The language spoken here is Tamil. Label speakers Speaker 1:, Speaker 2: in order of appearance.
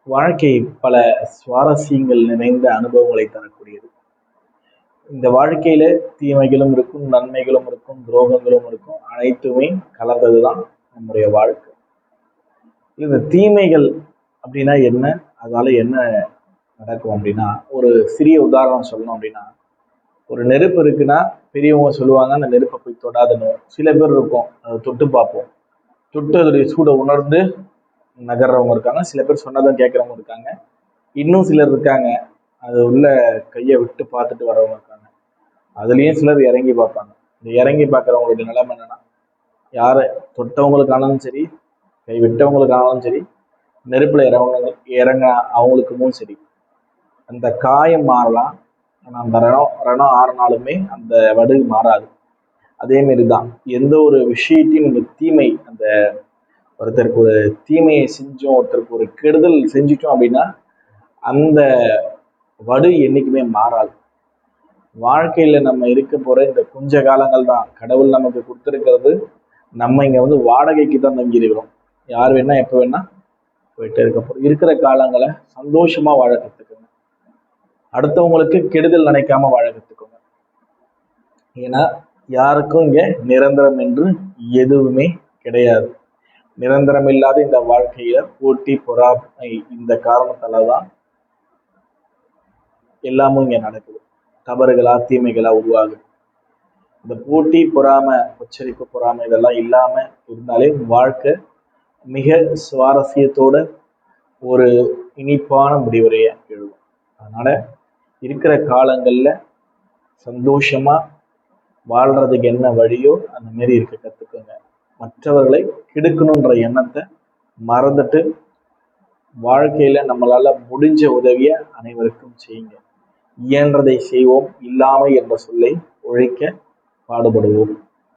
Speaker 1: வாழ்க்கை பல சுவாரஸ்யங்கள் நிறைந்த அனுபவங்களை தரக்கூடியது. இந்த வாழ்க்கையில தீமைகளும் இருக்கும், நன்மைகளும் இருக்கும், துரோகங்களும் இருக்கும். அனைத்துமே கலந்ததுதான் நம்முடைய வாழ்க்கை. இந்த தீமைகள் அப்படின்னா என்ன? அதனால என்ன நடக்கும் அப்படின்னா, ஒரு சிறிய உதாரணம் சொல்லணும் அப்படின்னா, ஒரு நெருப்பு இருக்குன்னா பெரியவங்க சொல்லுவாங்க அந்த நெருப்பை போய் தொடாதுன்னு. சில பேர் இருக்கும் அதை தொட்டு பார்ப்போம், தொட்டு அதோடைய சூடை உணர்ந்து நகர்றவங்க இருக்காங்க. சில பேர் சொன்னதான் கேட்கறவங்க இருக்காங்க. இன்னும் சிலர் இருக்காங்க அது உள்ள கையை விட்டு பார்த்துட்டு வரவங்க இருக்காங்க. அதுலயும் சிலர் இறங்கி பார்ப்பாங்க. இந்த இறங்கி பார்க்குறவங்களுடைய நிலைமை என்னன்னா, யாரை தொட்டவங்களுக்கானாலும் சரி, கை விட்டவங்களுக்கானாலும் சரி, நெருப்புல இறங்க அவங்களுக்குமும் சரி, அந்த காயம் மாறலாம். ஆனா அந்த ரணம் ஆறினாலுமே அந்த வடு மாறாது. அதே மாதிரிதான் எந்த ஒரு விஷயத்தையும் இந்த தீமை, அந்த ஒருத்தருக்கு ஒரு தீமையை செஞ்சோம், ஒருத்தருக்கு ஒரு கெடுதல் செஞ்சிட்டோம் அப்படின்னா அந்த வடு என்னைக்குமே மாறாது. வாழ்க்கையில நம்ம இருக்க போற இந்த கொஞ்ச காலங்கள் தான் கடவுள் நமக்கு கொடுத்துருக்கிறது. நம்ம இங்க வாடகைக்கு தான் தங்கி இருக்கிறோம். யார் வேணா எப்ப வேணா போயிட்டு இருக்க போறோம். இருக்கிற காலங்களை சந்தோஷமா வாழ கத்துக்கோங்க. அடுத்தவங்களுக்கு கெடுதல் நினைக்காம வாழ கத்துக்கோங்க. ஏன்னா யாருக்கும் இங்க நிரந்தரம் என்று எதுவுமே கிடையாது. நிரந்தரம் இல்லாத இந்த வாழ்க்கையில போட்டி பொறாமை இந்த காரணத்தாலதான் எல்லாமும் இங்க நடக்குது. தவறுகளா தீமைகளா உருவாகுது. இந்த போட்டி பொறாமை, உச்சரிப்பு பொறாமை இதெல்லாம் இல்லாம இருந்தாலே வாழ்க்கை மிக சுவாரஸ்யத்தோட ஒரு இனிப்பான முடிவுரைய எழுதும். அதனால இருக்கிற காலங்கள்ல சந்தோஷமா வாழ்றதுக்கு என்ன வழியோ அந்த மாரி இருக்க கத்துக்கோங்க. மற்றவர்களை கெடுக்கணுன்ற எண்ணத்தை மறந்துட்டு வாழ்க்கையில நம்மளால முடிஞ்ச உதவிய அனைவருக்கும் செய்யுங்க. இயன்றதை செய்வோம், இல்லாமை என்ற சொல்லை ஒழிக்க பாடுபடுவோம்.